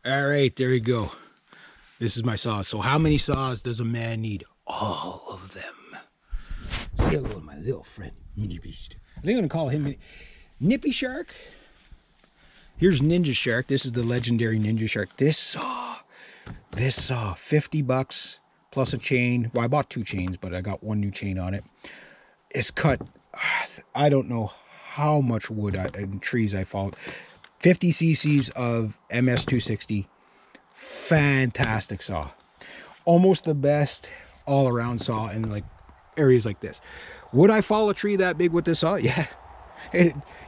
All right, there you go. This is my saws. So how many saws does a man need? All of them. Say hello to my little friend, Mini Beast. I think I'm gonna call him Nippy Shark. Here's Ninja Shark. This is the legendary Ninja Shark. This saw, 50 bucks plus a chain. Well, I bought 2 chains, but I got 1 new chain on it. It's cut, I don't know how much wood and trees I followed. 50 cc's of MS260. Fantastic saw. Almost the best all around saw in like areas like this. Would I fall a tree that big with this saw? Yeah.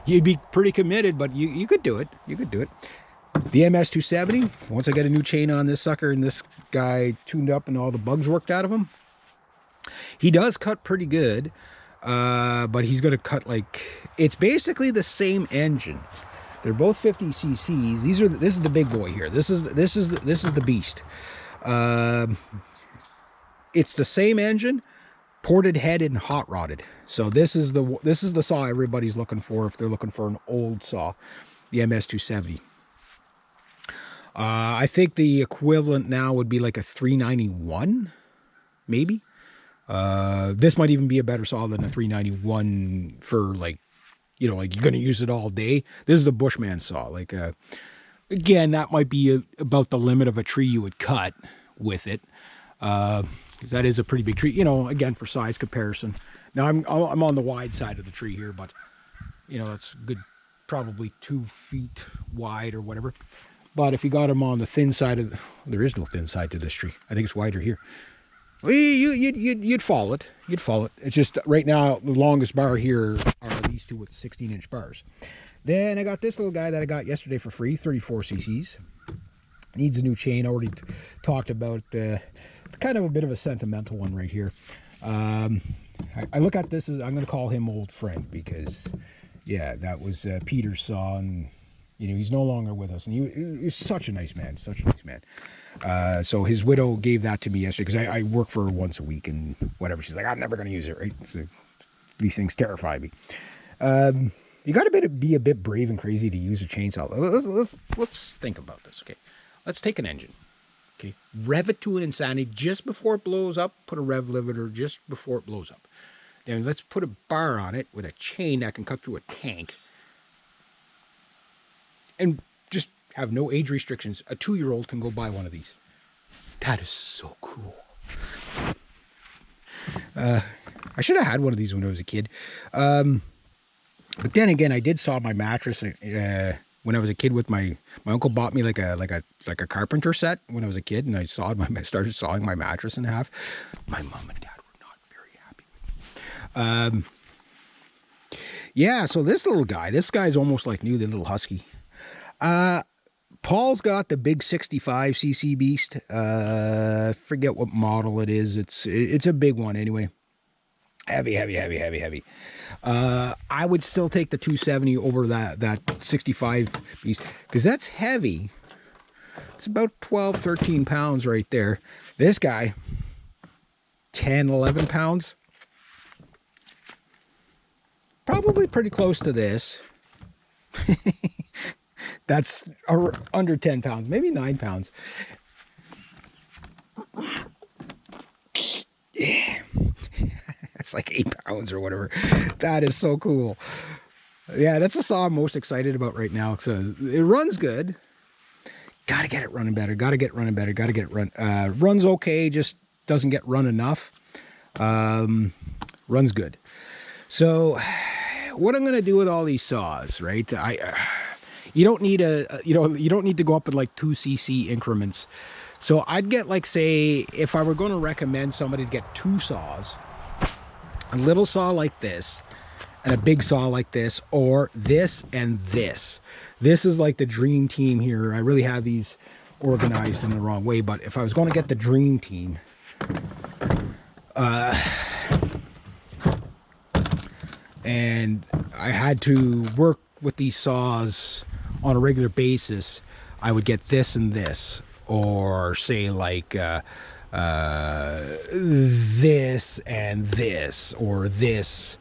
You'd be pretty committed, but you could do it. You could do it. The MS270, once I get a new chain on this sucker and this guy tuned up and all the bugs worked out of him, he does cut pretty good, but he's going to cut like, it's basically the same engine. They're both 50 cc's. This is the big boy here. This is the beast. It's the same engine, ported head and hot rodded. So this is the saw everybody's looking for if they're looking for an old saw, the MS270. I think the equivalent now would be like a 391, maybe. This might even be a better saw than a 391 for like, you know, like you're going to use it all day. This is a Bushman saw. Like, again, that might be about the limit of a tree you would cut with it. Because that is a pretty big tree, you know, again, for size comparison. Now, I'm on the wide side of the tree here, but, you know, that's good, probably 2 feet wide or whatever. But if you got them on the thin side of, there is no thin side to this tree. I think it's wider here. Well, you'd follow it. You'd follow it. It's just right now the longest bar here are these two with 16-inch bars. Then I got this little guy that I got yesterday for free, 34 cc's. Needs a new chain. Already talked about kind of a bit of a sentimental one right here. I look at this as I'm going to call him old friend because, yeah, that was Peter's saw, and you know he's no longer with us, and he was such a nice man, such a nice man. So his widow gave that to me yesterday because I work for her once a week and whatever. She's like, I'm never going to use it, right? So these things terrify me. You got to be a bit brave and crazy to use a chainsaw. Let's think about this, okay? Let's take an engine, okay? Rev it to an insanity just before it blows up. Put a rev limiter just before it blows up. Then let's put a bar on it with a chain that can cut through a tank. And just have no age restrictions. A 2-year-old can go buy one of these. That is so cool. I should have had one of these when I was a kid. But then again, I did saw my mattress when I was a kid with my uncle bought me like a carpenter set when I was a kid, and I started sawing my mattress in half. My mom and dad were not very happy with me. Yeah, so this guy's almost like new, the little husky. Paul's got the big 65 cc beast. Forget what model it is. It's a big one anyway. Heavy. I would still take the 270 over that 65 beast because that's heavy. It's about 12, 13 pounds right there. This guy, 10, 11 pounds. Probably pretty close to this. That's under 10 pounds, maybe 9 pounds. Yeah. It's like 8 pounds or whatever. That is so cool. Yeah, that's the saw I'm most excited about right now. So it runs good. Gotta get it running better. Runs okay, just doesn't get run enough. Runs good. So what I'm gonna do with all these saws, right? You don't need you don't need to go up in like 2 cc increments. So I'd get, like, say, if I were going to recommend somebody to get 2 saws, a little saw like this and a big saw like this, or this and this. This is like the dream team here. I really have these organized in the wrong way, but if I was going to get the dream team, and I had to work with these saws on a regular basis, I would get this and this, or say like this and this, or this,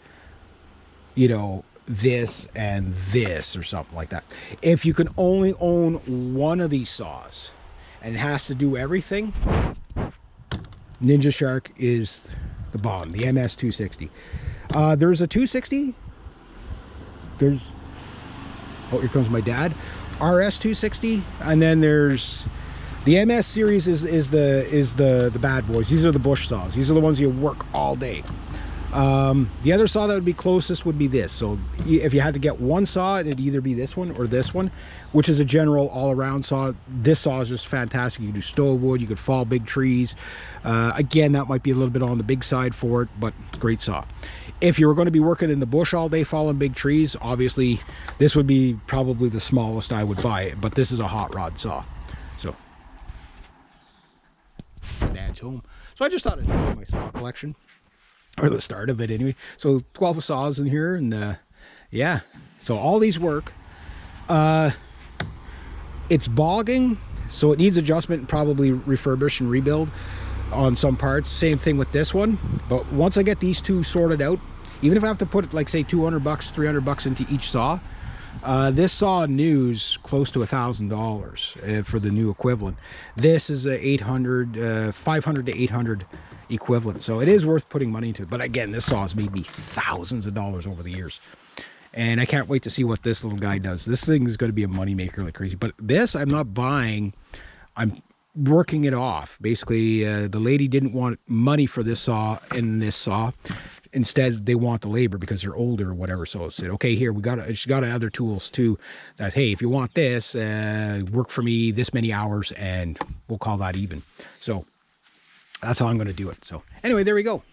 you know, this and this or something like that. If you can only own one of these saws and it has to do everything, Ninja Shark is the bomb, the MS 260. There's a 260. There's, oh, here comes my dad. RS 260, and then there's the MS series is the bad boys. These are the bush saws. These are the ones you work all day. The other saw that would be closest would be this. So if you had to get one saw, it'd either be this one or this one, which is a general all-around saw. This saw is just fantastic. You can do stove wood, you could fall big trees. Again, that might be a little bit on the big side for it, but great saw. If you were going to be working in the bush all day falling big trees, obviously this would be probably the smallest I would buy, but this is a hot rod saw. So Dad's home. So I just thought I'd show you my saw collection, or the start of it anyway. So 12 saws in here, and yeah, so all these work. It's bogging, so it needs adjustment and probably refurbish and rebuild on some parts. Same thing with this one, but once I get these two sorted out, even if I have to put like say $200 $300 into each saw, this saw new's close to $1,000 for the new equivalent. This is a 500 to 800 equivalent, so it is worth putting money into it. But again, this saw has made me thousands of dollars over the years, and I can't wait to see what this little guy does. This thing is going to be a money maker like crazy. But this I'm not buying, I'm working it off. Basically, the lady didn't want money for this saw and this saw. Instead, they want the labor because they're older or whatever. So I said, okay, here, she's got other tools too. That, hey, if you want this, work for me this many hours and we'll call that even. So that's how I'm going to do it. So anyway, there we go.